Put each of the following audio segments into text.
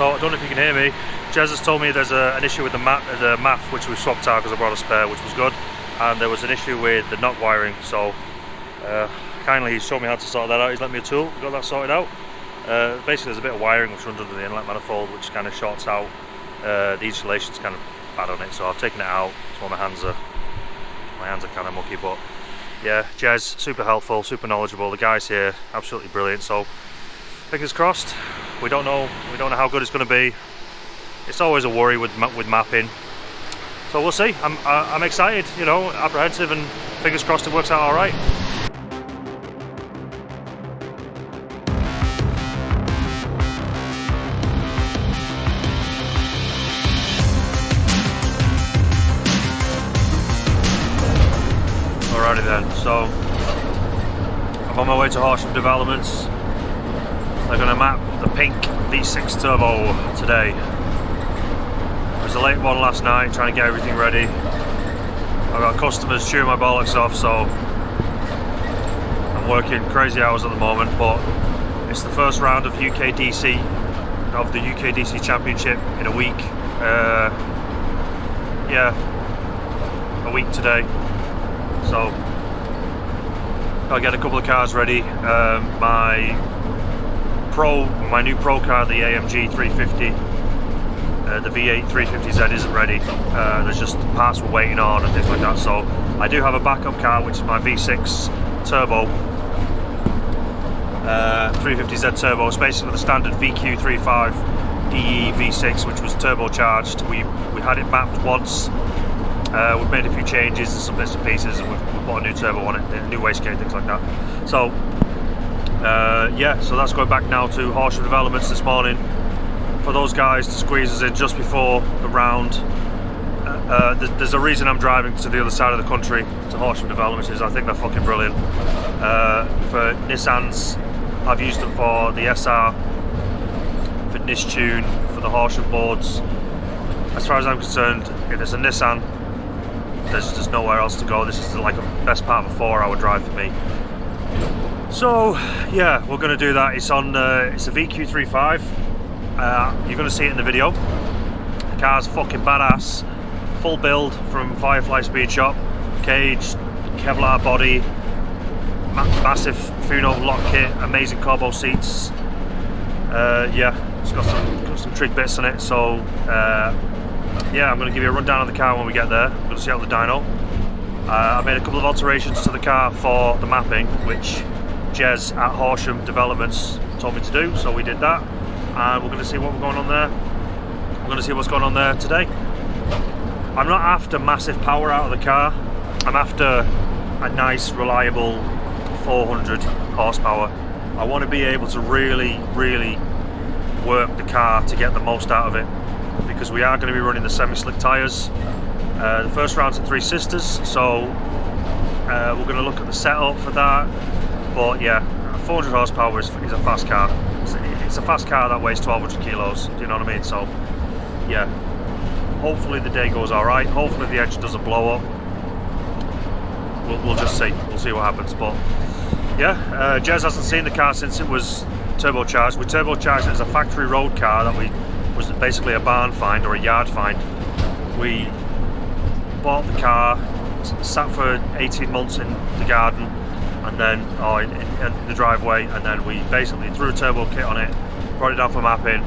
So I don't know if you can hear me. Jez has told me there's an issue with the MAF, which we swapped out because I brought a spare, which was good. And there was an issue with the knock wiring, so kindly he's showed me how to sort that out. He's lent me a tool, we got that sorted out. Basically there's a bit of wiring which runs under the inlet manifold, which kind of shorts out. The insulation's kind of bad on it, so I've taken it out. So my hands are kind of mucky, but yeah, Jez, super helpful, super knowledgeable. The guys here, absolutely brilliant. So fingers crossed. We don't know how good it's going to be. It's always a worry with mapping. So we'll see. I'm excited, you know, apprehensive, and fingers crossed it works out all right. Alrighty then, so I'm on my way to Horsham Developments. They're going to map the pink V6 Turbo today. It was a late one last night, trying to get everything ready. I've got customers chewing my bollocks off, so I'm working crazy hours at the moment, but it's the first round of the UKDC Championship in a week. Yeah, a week today. So I'll get a couple of cars ready. My new pro car, the AMG 350, the V8 350Z isn't ready. There's just parts we're waiting on and things like that. So I do have a backup car, which is my V6 Turbo, 350Z Turbo. It's basically the standard VQ35 DE V6, which was turbocharged. We had it mapped once. We've made a few changes and some bits and pieces, and we've put a new turbo on it, a new wastegate, things like that. So yeah, so that's going back now to Horsham Developments this morning for those guys to squeeze us in just before the round. There's a reason I'm driving to the other side of the country to Horsham Developments, is I think they're fucking brilliant. For Nissans, I've used them for the SR, for Nistune, for the Horsham boards. As far as I'm concerned, if it's a Nissan, there's just nowhere else to go. This is like the best part of a 4-hour drive for me. So yeah, we're going to do that. It's on. It's a VQ35. You're going to see it in the video. The car's fucking badass. Full build from Firefly Speedshop. Cage, Kevlar body, massive Funo lock kit, amazing Corbo seats. Yeah, it's got some trig bits on it. So yeah, I'm going to give you a rundown of the car when we get there. I'm going to see out the dyno. I made a couple of alterations to the car for the mapping, which Jez at Horsham Developments told me to do, so we did that. And we're going to see what's going on there. We're going to see what's going on there today. I'm not after massive power out of the car. I'm after a nice, reliable 400 horsepower. I want to be able to really work the car to get the most out of it, because we are going to be running the semi-slick tyres. The first round's at Three Sisters, so we're going to look at the setup for that. But yeah, 400 horsepower is a fast car. It's a fast car that weighs 1200 kilos, do you know what I mean? So yeah, hopefully the day goes alright. Hopefully the engine doesn't blow up. We'll just see. We'll see what happens. But yeah, Jez hasn't seen the car since it was turbocharged. We turbocharged it as a factory road car that was basically a barn find or a yard find. We bought the car, sat for 18 months in the garden, and then in the driveway, and then we basically threw a turbo kit on it, brought it down for mapping,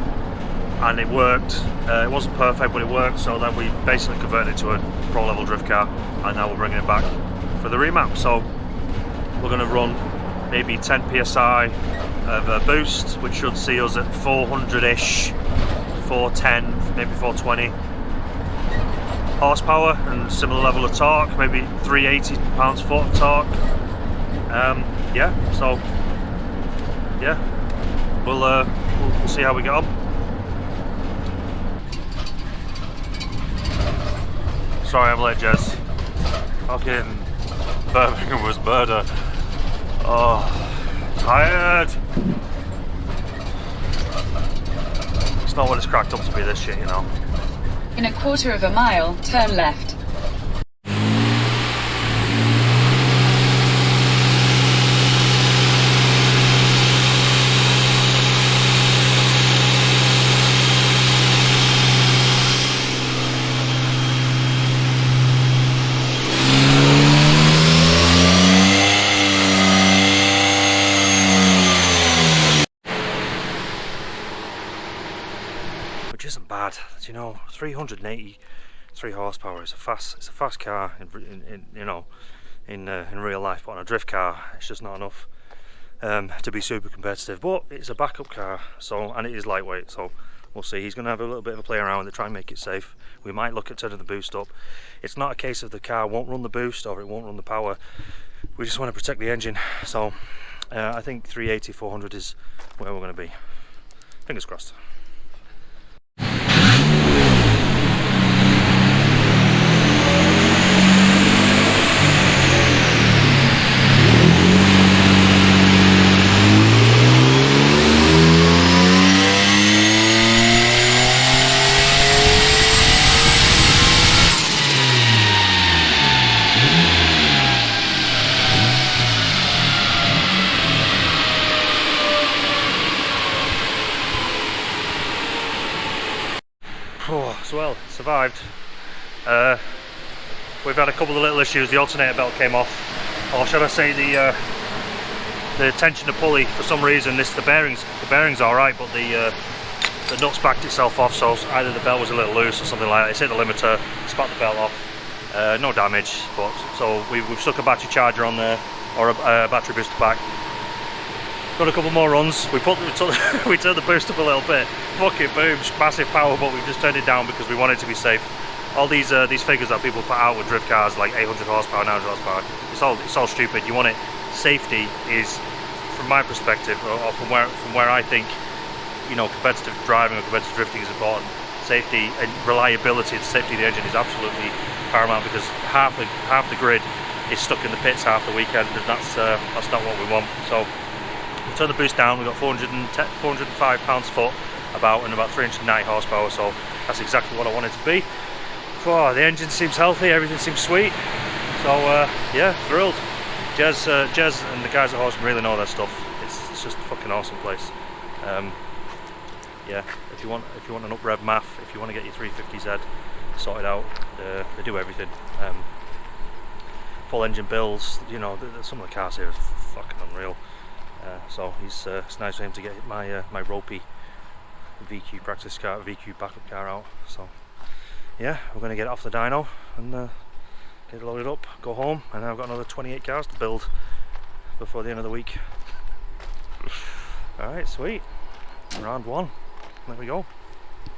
and it worked. It wasn't perfect, but it worked. So then we basically converted it to a pro level drift car, and now we're bringing it back for the remap. So we're going to run maybe 10 psi of a boost, which should see us at 400-ish, 410, maybe 420 horsepower, and similar level of torque, maybe 380 pounds-foot of torque. Yeah, so yeah, we'll see how we get on. Sorry I'm late, Jez. Fucking Birmingham was murder. Oh, tired. It's not what it's cracked up to be, this shit, you know. In a quarter of a mile, turn left. bad. You know, 383 horsepower is it's a fast car in you know, in real life, but on a drift car it's just not enough to be super competitive. But it's a backup car, so, and it is lightweight, so we'll see. He's going to have a little bit of a play around with it, try and make it safe. We might look at turning the boost up. It's not a case of the car won't run the boost or it won't run the power. We just want to protect the engine. So I think 380, 400 is where we're going to be. Fingers crossed. So well, survived. We've had a couple of little issues. The alternator belt came off, or should I say the tensioner pulley. For some reason, the bearings all right, but the nuts backed itself off. So either the belt was a little loose or something like that. It's hit the limiter, spat the belt off. No damage, but so we've stuck a battery charger on there, or a battery booster pack. Got a couple more runs. We turned the boost up a little bit. Fucking boom, massive power, but we've just turned it down because we want it to be safe. All these figures that people put out with drift cars, like 800 horsepower, 900 horsepower, it's all stupid. You want it. Safety is, from my perspective, or from where I think, you know, competitive driving or competitive drifting is important. Safety and reliability, the safety of the engine is absolutely paramount, because half the grid is stuck in the pits half the weekend, and that's not what we want. So we turn the boost down. We've got 405 pounds-foot and about 390 horsepower, so that's exactly what I want it to be. Oh, the engine seems healthy, everything seems sweet, so yeah, thrilled. Jez and the guys at Horsham really know their stuff. It's just a fucking awesome place. Yeah, if you want an Uprev MAF, if you want to get your 350Z sorted out, they do everything. Full engine builds, you know, some of the cars here are fucking unreal. So it's nice for him to get my ropey VQ practice car, VQ backup car out. So yeah, we're going to get it off the dyno and get it loaded up, go home, and then I've got another 28 cars to build before the end of the week. Alright, sweet. Round one. There we go.